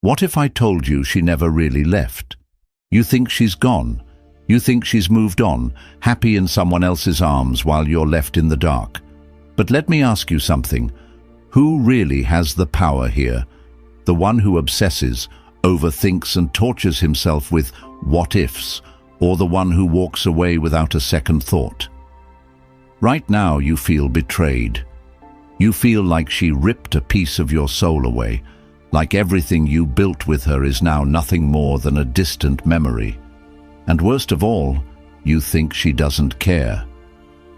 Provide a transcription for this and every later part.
What if I told you she never really left? You think she's gone. You think she's moved on, happy in someone else's arms while you're left in the dark. But let me ask you something. Who really has the power here? The one who obsesses, overthinks and tortures himself with what-ifs, or the one who walks away without a second thought? Right now you feel betrayed. You feel like she ripped a piece of your soul away, like everything you built with her is now nothing more than a distant memory. And worst of all, you think she doesn't care.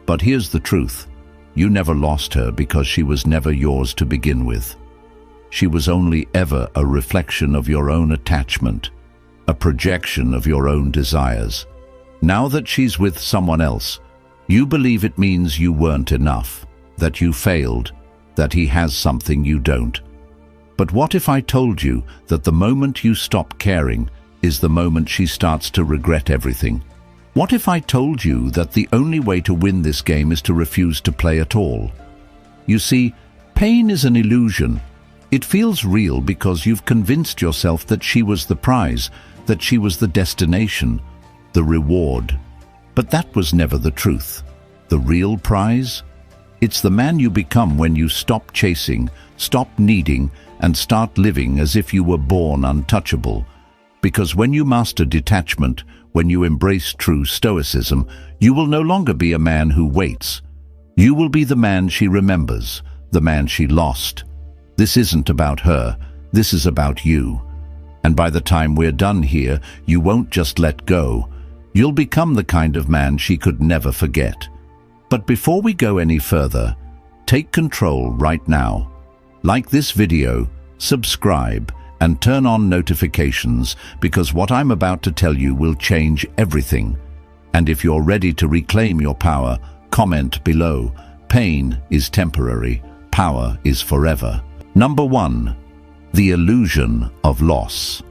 But here's the truth. You never lost her because she was never yours to begin with. She was only ever a reflection of your own attachment, a projection of your own desires. Now that she's with someone else, you believe it means you weren't enough, that you failed, that he has something you don't. But what if I told you that the moment you stop caring is the moment she starts to regret everything? What if I told you that the only way to win this game is to refuse to play at all? You see, pain is an illusion. It feels real because you've convinced yourself that she was the prize, that she was the destination, the reward. But that was never the truth. The real prize? It's the man you become when you stop chasing, stop needing, and start living as if you were born untouchable. Because when you master detachment, when you embrace true Stoicism, you will no longer be a man who waits. You will be the man she remembers, the man she lost. This isn't about her, this is about you. And by the time we're done here, you won't just let go. You'll become the kind of man she could never forget. But before we go any further, take control right now. Like this video, subscribe, and turn on notifications, because what I'm about to tell you will change everything. And if you're ready to reclaim your power, comment below. Pain is temporary, power is forever. Number 1. The illusion of loss.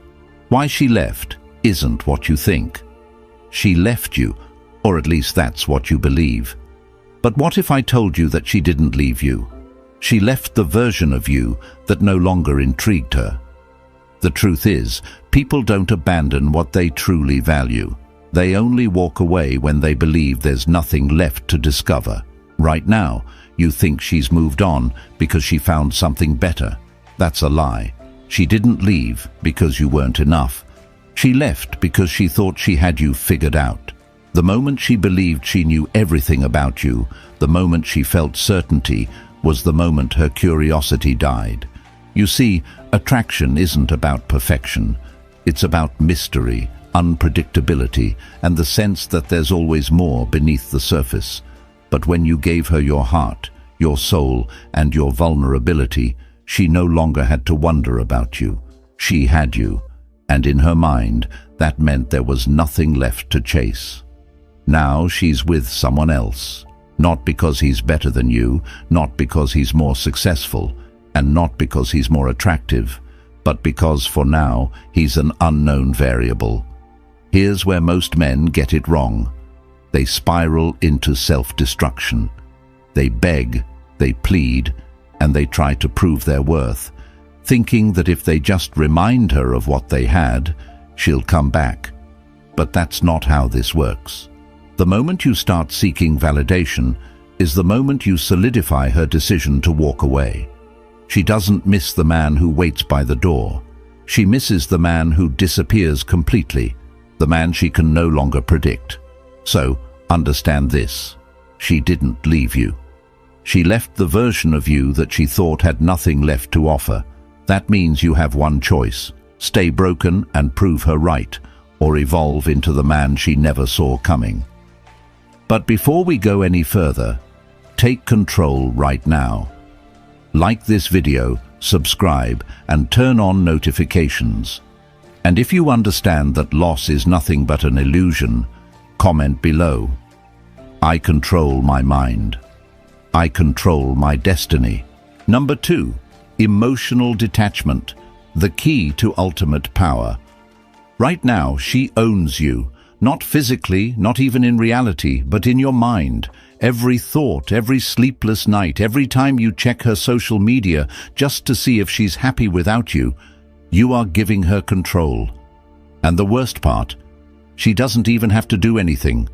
Why she left isn't what you think. She left you, or at least that's what you believe. But what if I told you that she didn't leave you? She left the version of you that no longer intrigued her. The truth is, people don't abandon what they truly value. They only walk away when they believe there's nothing left to discover. Right now, you think she's moved on because she found something better. That's a lie. She didn't leave because you weren't enough. She left because she thought she had you figured out. The moment she believed she knew everything about you, the moment she felt certainty, was the moment her curiosity died. You see, attraction isn't about perfection. It's about mystery, unpredictability, and the sense that there's always more beneath the surface. But when you gave her your heart, your soul, and your vulnerability, she no longer had to wonder about you. She had you, and in her mind, that meant there was nothing left to chase. Now she's with someone else, not because he's better than you, not because he's more successful, and not because he's more attractive, but because for now he's an unknown variable. Here's where most men get it wrong. They spiral into self-destruction. They beg, they plead, and they try to prove their worth, thinking that if they just remind her of what they had, she'll come back. But that's not how this works. The moment you start seeking validation is the moment you solidify her decision to walk away. She doesn't miss the man who waits by the door. She misses the man who disappears completely, the man she can no longer predict. So, understand this. She didn't leave you. She left the version of you that she thought had nothing left to offer. That means you have one choice: stay broken and prove her right, or evolve into the man she never saw coming. But before we go any further, take control right now. Like this video, subscribe, and turn on notifications. And if you understand that loss is nothing but an illusion, comment below. I control my mind. I control my destiny. Number 2, emotional detachment, the key to ultimate power. Right now, she owns you, not physically, not even in reality, but in your mind. Every thought, every sleepless night, every time you check her social media just to see if she's happy without you, You are giving her control. And the worst part, she doesn't even have to do anything.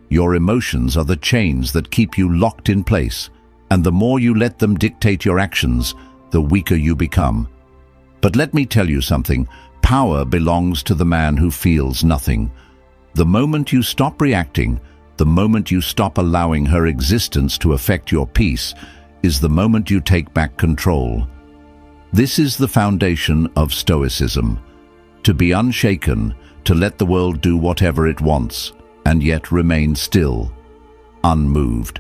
Your emotions are the chains that keep you locked in place, and the more you let them dictate your actions, the weaker you become. But let me tell you something, power belongs to the man who feels nothing. The moment you stop reacting, the moment you stop allowing her existence to affect your peace, is the moment you take back control. This is the foundation of Stoicism. To be unshaken, to let the world do whatever it wants, and yet remain still, unmoved.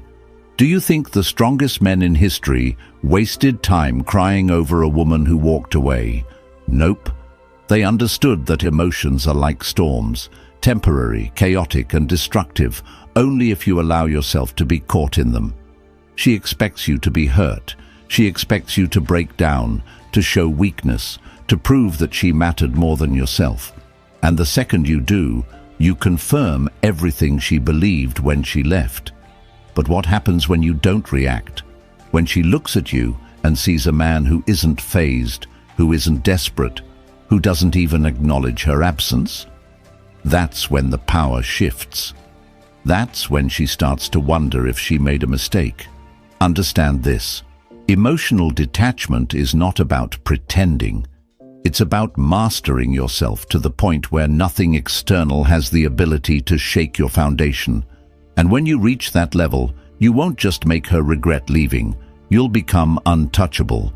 Do you think the strongest men in history wasted time crying over a woman who walked away? Nope. They understood that emotions are like storms, temporary, chaotic, and destructive, only if you allow yourself to be caught in them. She expects you to be hurt. She expects you to break down, to show weakness, to prove that she mattered more than yourself. And the second you do, you confirm everything she believed when she left. But what happens when you don't react? When she looks at you and sees a man who isn't fazed, who isn't desperate, who doesn't even acknowledge her absence? That's when the power shifts. That's when she starts to wonder if she made a mistake. Understand this. Emotional detachment is not about pretending. It's about mastering yourself to the point where nothing external has the ability to shake your foundation. And when you reach that level, you won't just make her regret leaving. You'll become untouchable.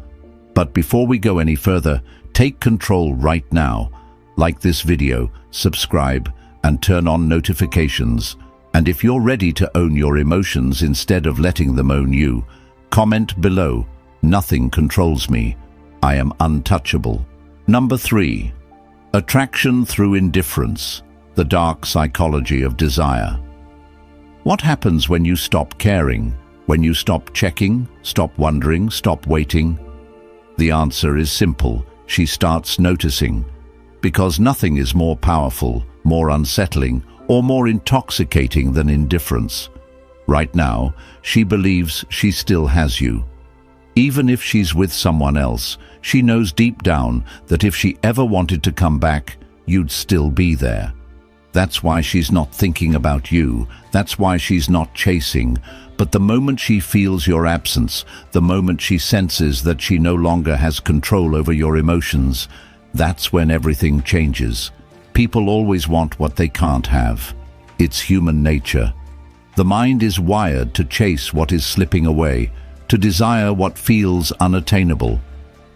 But before we go any further, take control right now. Like this video, subscribe, and turn on notifications. And if you're ready to own your emotions instead of letting them own you, comment below, "Nothing controls me. I am untouchable." Number 3. Attraction through indifference, the dark psychology of desire. What happens when you stop caring, when you stop checking, stop wondering, stop waiting? The answer is simple. She starts noticing. Because nothing is more powerful, more unsettling, or more intoxicating than indifference. Right now, she believes she still has you. Even if she's with someone else, she knows deep down that if she ever wanted to come back, you'd still be there. That's why she's not thinking about you. That's why she's not chasing. But the moment she feels your absence, the moment she senses that she no longer has control over your emotions, that's when everything changes. People always want what they can't have. It's human nature. The mind is wired to chase what is slipping away, to desire what feels unattainable.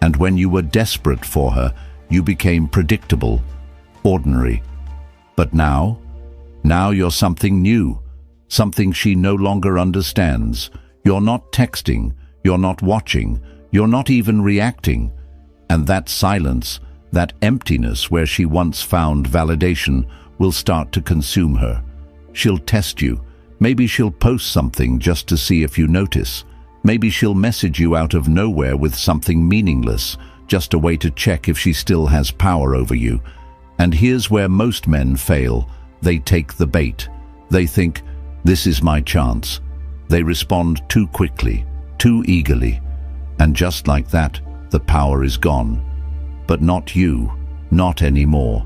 And when you were desperate for her, you became predictable, ordinary. But now you're something new, something she no longer understands. You're not texting, you're not watching, you're not even reacting. And that silence, that emptiness where she once found validation, will start to consume her. She'll test you. Maybe she'll post something just to see if you notice. Maybe she'll message you out of nowhere with something meaningless, just a way to check if she still has power over you. And here's where most men fail. They take the bait. They think, "This is my chance." They respond too quickly, too eagerly. And just like that, the power is gone. But not you, not anymore.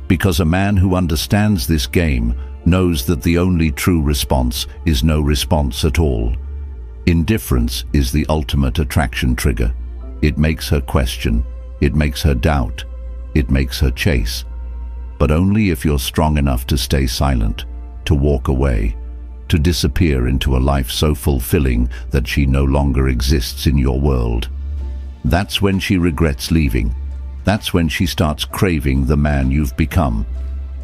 Because a man who understands this game knows that the only true response is no response at all. Indifference is the ultimate attraction trigger. It makes her question, it makes her doubt, it makes her chase. But only if you're strong enough to stay silent, to walk away, to disappear into a life so fulfilling that she no longer exists in your world. That's when she regrets leaving. That's when she starts craving the man you've become.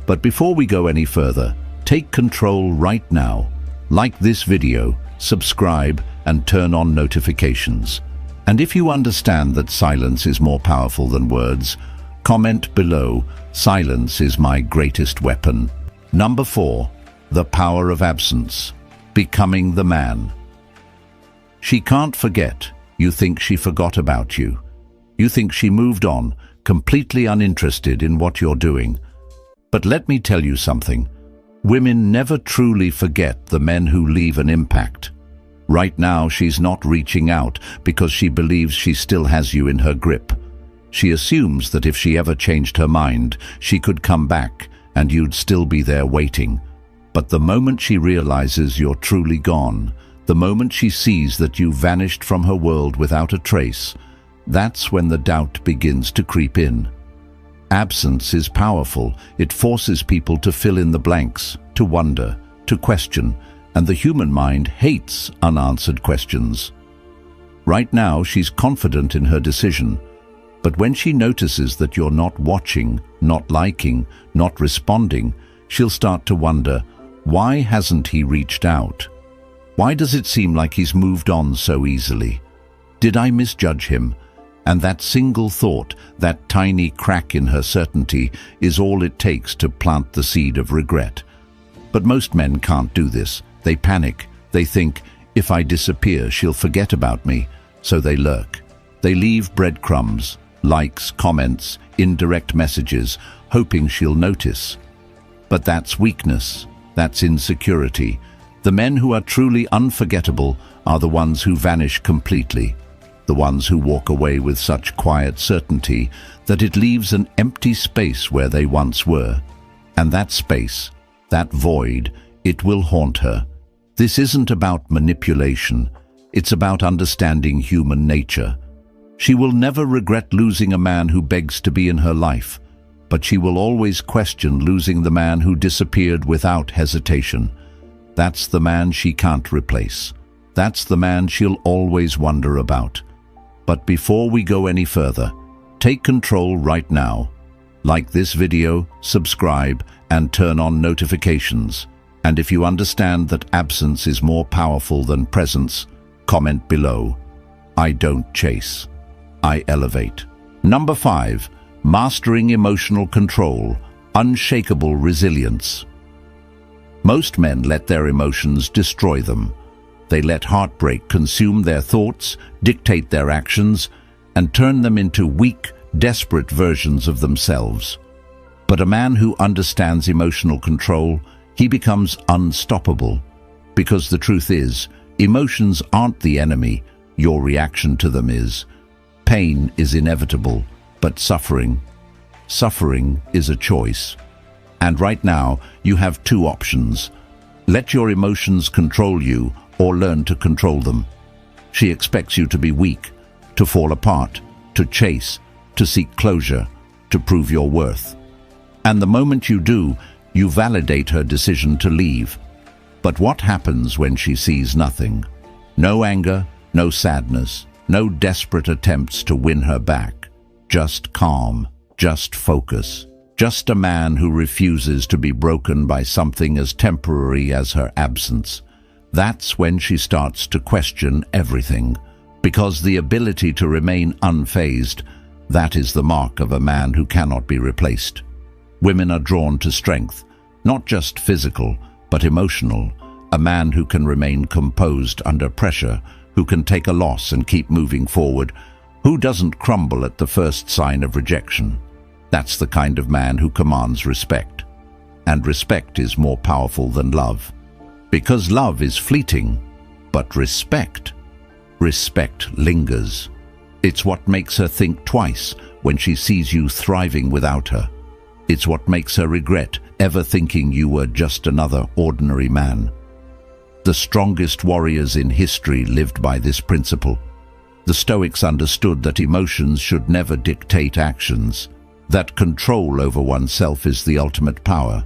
But before we go any further, take control right now. Like this video, subscribe, and turn on notifications. And if you understand that silence is more powerful than words, comment below, "Silence is my greatest weapon." Number 4. The power of absence. Becoming the man. She can't forget. You think she forgot about you. You think she moved on, completely uninterested in what you're doing. But let me tell you something. Women never truly forget the men who leave an impact. Right now, she's not reaching out because she believes she still has you in her grip. She assumes that if she ever changed her mind, she could come back and you'd still be there waiting. But the moment she realizes you're truly gone, the moment she sees that you vanished from her world without a trace, that's when the doubt begins to creep in. Absence is powerful. It forces people to fill in the blanks, to wonder, to question, and the human mind hates unanswered questions. Right now, she's confident in her decision, but when she notices that you're not watching, not liking, not responding, she'll start to wonder, why hasn't he reached out? Why does it seem like he's moved on so easily? Did I misjudge him? And that single thought, that tiny crack in her certainty, is all it takes to plant the seed of regret. But most men can't do this. They panic. They think, if I disappear, she'll forget about me. So they lurk. They leave breadcrumbs, likes, comments, indirect messages, hoping she'll notice. But that's weakness. That's insecurity. The men who are truly unforgettable are the ones who vanish completely. The ones who walk away with such quiet certainty that it leaves an empty space where they once were. And that space, that void, it will haunt her. This isn't about manipulation. It's about understanding human nature. She will never regret losing a man who begs to be in her life, but she will always question losing the man who disappeared without hesitation. That's the man she can't replace. That's the man she'll always wonder about. But before we go any further, take control right now. Like this video, subscribe, and turn on notifications. And if you understand that absence is more powerful than presence, comment below. I don't chase. I elevate. Number 5. Mastering emotional control. Unshakable resilience. Most men let their emotions destroy them. They let heartbreak consume their thoughts, dictate their actions, and turn them into weak, desperate versions of themselves. But a man who understands emotional control, he becomes unstoppable. Because the truth is, emotions aren't the enemy, your reaction to them is. Pain is inevitable, but suffering is a choice. And right now, you have two options. Let your emotions control you, or learn to control them. She expects you to be weak, to fall apart, to chase, to seek closure, to prove your worth. And the moment you do, you validate her decision to leave. But what happens when she sees nothing? No anger, no sadness, no desperate attempts to win her back. Just calm, just focus. Just a man who refuses to be broken by something as temporary as her absence. That's when she starts to question everything, because the ability to remain unfazed, that is the mark of a man who cannot be replaced. Women are drawn to strength, not just physical, but emotional. A man who can remain composed under pressure, who can take a loss and keep moving forward, who doesn't crumble at the first sign of rejection. That's the kind of man who commands respect. And respect is more powerful than love. Because love is fleeting, but respect lingers. It's what makes her think twice when she sees you thriving without her. It's what makes her regret ever thinking you were just another ordinary man. The strongest warriors in history lived by this principle. The Stoics understood that emotions should never dictate actions, that control over oneself is the ultimate power.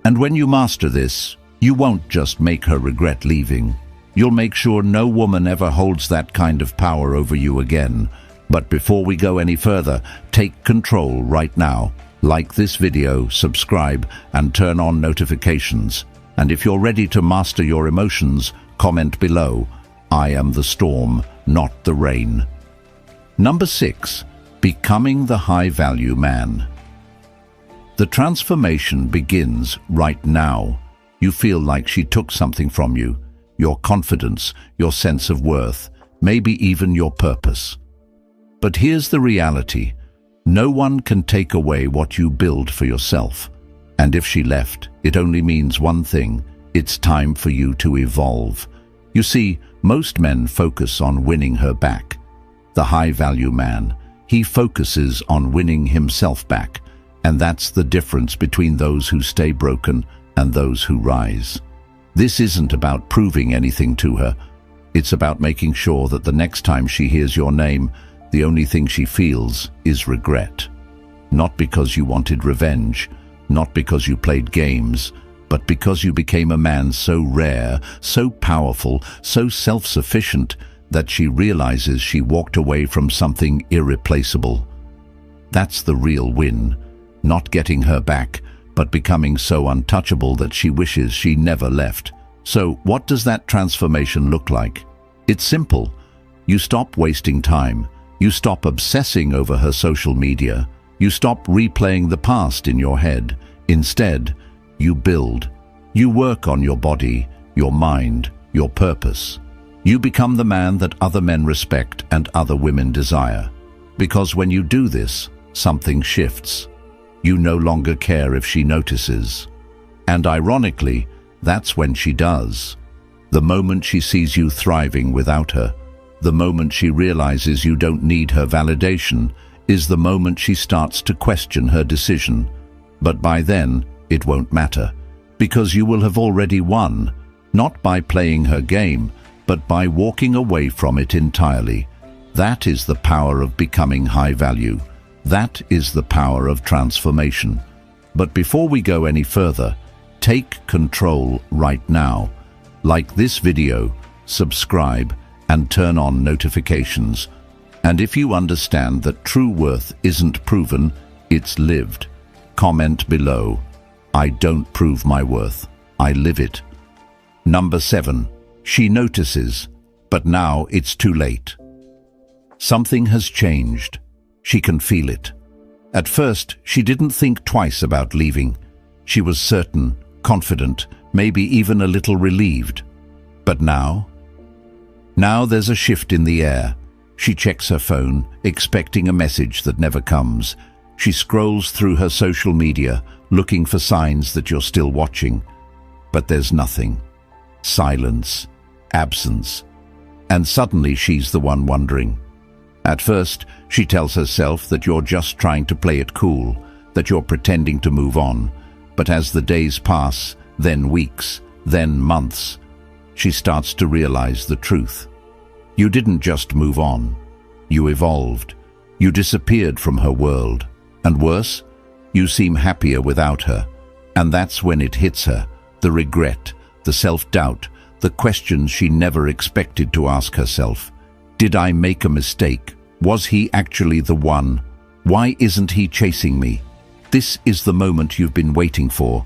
And when you master this, you won't just make her regret leaving. You'll make sure no woman ever holds that kind of power over you again. But before we go any further, take control right now. Like this video, subscribe, and turn on notifications. And if you're ready to master your emotions, comment below. I am the storm, not the rain. Number 6. Becoming the high-value man. The transformation begins right now. You feel like she took something from you, your confidence, your sense of worth, maybe even your purpose. But here's the reality. No one can take away what you build for yourself. And if she left, it only means one thing. It's time for you to evolve. You see, most men focus on winning her back. The high-value man, He focuses on winning himself back, and that's the difference between those who stay broken and those who rise. This isn't about proving anything to her. It's about making sure that the next time she hears your name, the only thing she feels is regret. Not because you wanted revenge, not because you played games, but because you became a man so rare, so powerful, so self-sufficient that she realizes she walked away from something irreplaceable. That's the real win, not getting her back, but becoming so untouchable that she wishes she never left. So what does that transformation look like? It's simple. You stop wasting time. You stop obsessing over her social media. You stop replaying the past in your head. Instead, you build. You work on your body, your mind, your purpose. You become the man that other men respect and other women desire. Because when you do this, something shifts. You no longer care if she notices. And ironically, that's when she does. The moment she sees you thriving without her, the moment she realizes you don't need her validation, is the moment she starts to question her decision. But by then, it won't matter, because you will have already won, not by playing her game, but by walking away from it entirely. That is the power of becoming high value. That is the power of transformation. But before we go any further, take control right now. Like this video, subscribe, and turn on notifications. And if you understand that true worth isn't proven, it's lived, comment below, "I don't prove my worth, I live it." Number 7. She notices, but now it's too late. Something has changed. She can feel it. At first, she didn't think twice about leaving. She was certain, confident, maybe even a little relieved. But now there's a shift in the air. She checks her phone, expecting a message that never comes. She scrolls through her social media, looking for signs that you're still watching. But there's nothing. Silence, absence. And suddenly she's the one wondering. At first, she tells herself that you're just trying to play it cool, that you're pretending to move on. But as the days pass, then weeks, then months, she starts to realize the truth. You didn't just move on. You evolved. You disappeared from her world. And worse, you seem happier without her. And that's when it hits her, the regret, the self-doubt, the questions she never expected to ask herself. Did I make a mistake? Was he actually the one? Why isn't he chasing me? This is the moment you've been waiting for.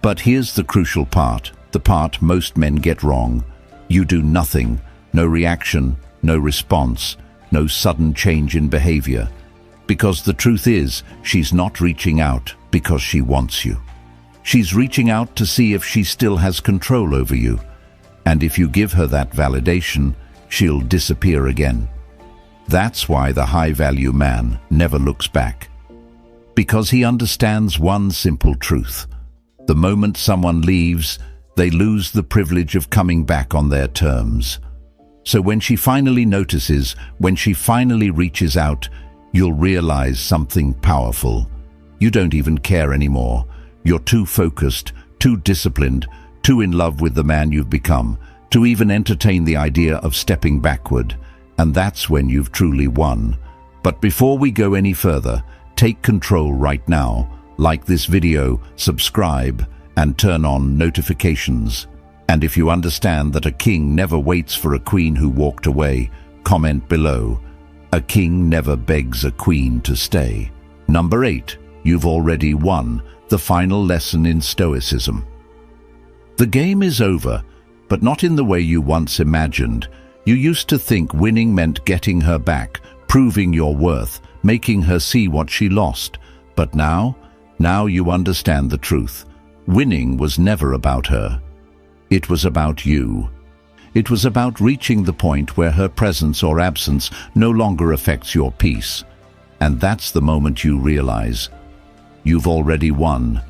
But here's the crucial part, the part most men get wrong. You do nothing, no reaction, no response, no sudden change in behavior. Because the truth is, she's not reaching out because she wants you. She's reaching out to see if she still has control over you. And if you give her that validation, she'll disappear again. That's why the high-value man never looks back. Because he understands one simple truth. The moment someone leaves, they lose the privilege of coming back on their terms. So when she finally notices, when she finally reaches out, you'll realize something powerful. You don't even care anymore. You're too focused, too disciplined, too in love with the man you've become, to even entertain the idea of stepping backward. And that's when you've truly won. But before we go any further, take control right now. Like this video, subscribe, and turn on notifications. And if you understand that a king never waits for a queen who walked away, comment below. A king never begs a queen to stay. Number 8. You've already won. The final lesson in Stoicism. The game is over, but not in the way you once imagined. You used to think winning meant getting her back, proving your worth, making her see what she lost. But now you understand the truth. Winning was never about her. It was about you. It was about reaching the point where her presence or absence no longer affects your peace. And that's the moment you realize you've already won.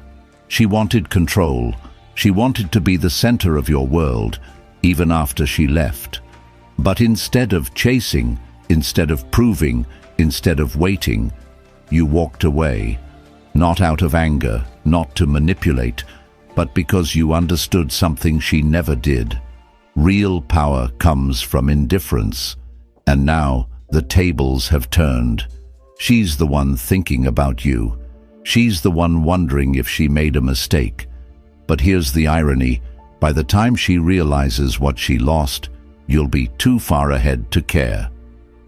She wanted control. She wanted to be the center of your world, even after she left. But instead of chasing, instead of proving, instead of waiting, you walked away, not out of anger, not to manipulate, but because you understood something she never did. Real power comes from indifference, and now the tables have turned. She's the one thinking about you. She's the one wondering if she made a mistake. But here's the irony. By the time she realizes what she lost, you'll be too far ahead to care.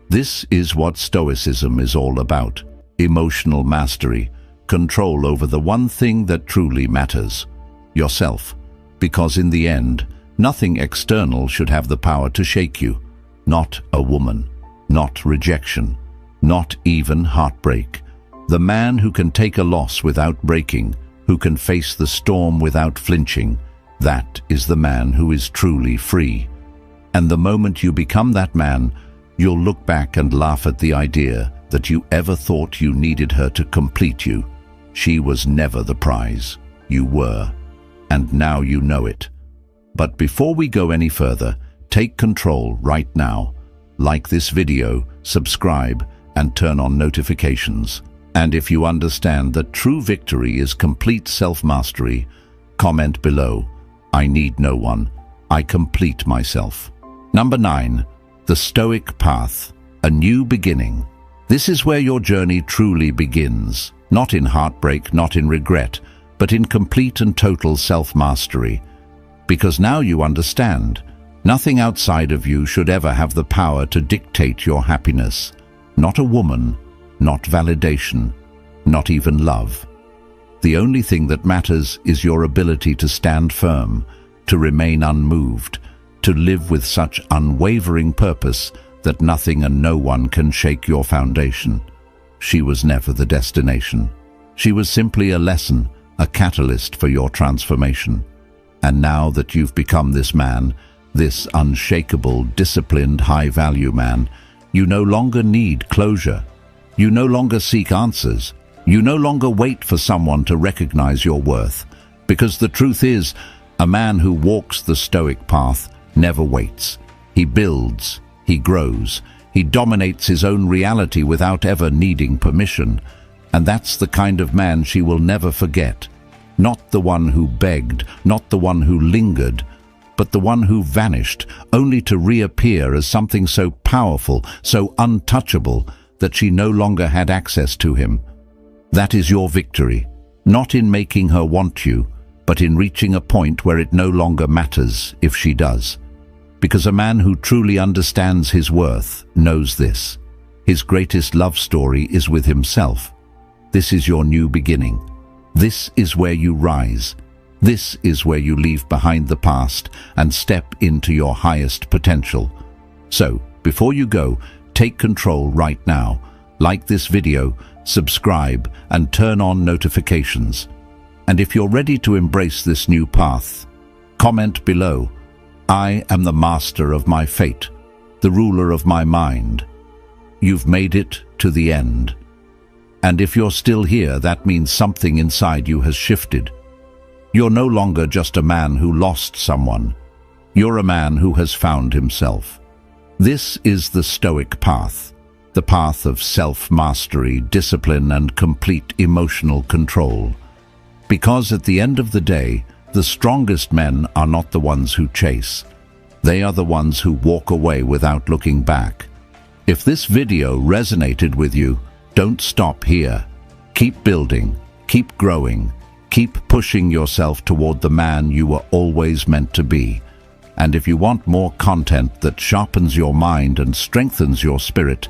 This is what Stoicism is all about. Emotional mastery, control over the one thing that truly matters, yourself. Because in the end, nothing external should have the power to shake you. Not a woman, not rejection, not even heartbreak. The man who can take a loss without breaking, who can face the storm without flinching, that is the man who is truly free. And the moment you become that man, you'll look back and laugh at the idea that you ever thought you needed her to complete you. She was never the prize. You were. And now you know it. But before we go any further, take control right now. Like this video, subscribe, and turn on notifications. And if you understand that true victory is complete self-mastery, comment below, I need no one, I complete myself. Number 9, the Stoic path, a new beginning. This is where your journey truly begins, not in heartbreak, not in regret, but in complete and total self-mastery. Because now you understand, nothing outside of you should ever have the power to dictate your happiness. Not a woman, not validation, not even love. The only thing that matters is your ability to stand firm, to remain unmoved, to live with such unwavering purpose that nothing and no one can shake your foundation. She was never the destination. She was simply a lesson, a catalyst for your transformation. And now that you've become this man, this unshakable, disciplined, high-value man, you no longer need closure. You no longer seek answers. You no longer wait for someone to recognize your worth. Because the truth is, a man who walks the Stoic path never waits. He builds, he grows, he dominates his own reality without ever needing permission. And that's the kind of man she will never forget. Not the one who begged, not the one who lingered, but the one who vanished, only to reappear as something so powerful, so untouchable, that she no longer had access to him. That is your victory, not in making her want you, but in reaching a point where it no longer matters if she does. Because a man who truly understands his worth knows this. His greatest love story is with himself. This is your new beginning. This is where you rise. This is where you leave behind the past and step into your highest potential. So, before you go, take control right now. Like this video, subscribe, and turn on notifications. And if you're ready to embrace this new path, comment below, I am the master of my fate, the ruler of my mind. You've made it to the end. And if you're still here, that means something inside you has shifted. You're no longer just a man who lost someone. You're a man who has found himself. This is the Stoic path, the path of self-mastery, discipline, and complete emotional control. Because at the end of the day, the strongest men are not the ones who chase. They are the ones who walk away without looking back. If this video resonated with you, don't stop here. Keep building, keep growing, keep pushing yourself toward the man you were always meant to be. And if you want more content that sharpens your mind and strengthens your spirit,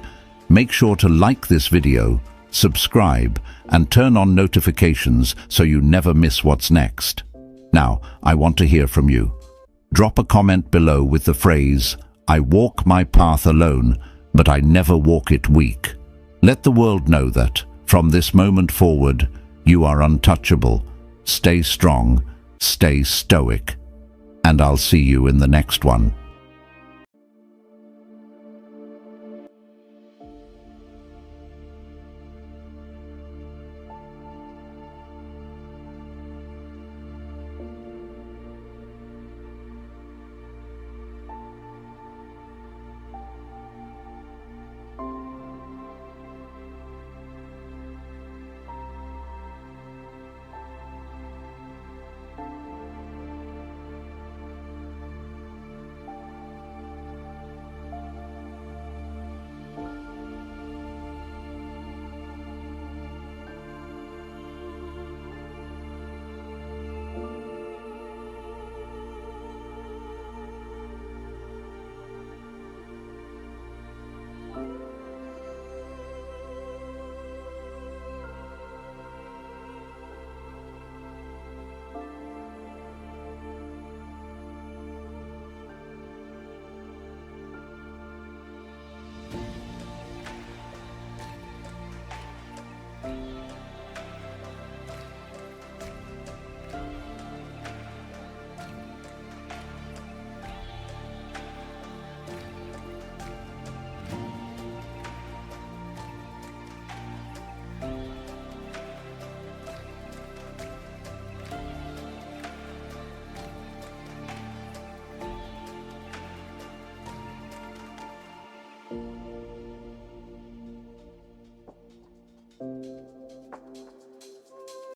make sure to like this video, subscribe, and turn on notifications so you never miss what's next. Now, I want to hear from you. Drop a comment below with the phrase, I walk my path alone, but I never walk it weak. Let the world know that, from this moment forward, you are untouchable. Stay strong, stay stoic, and I'll see you in the next one.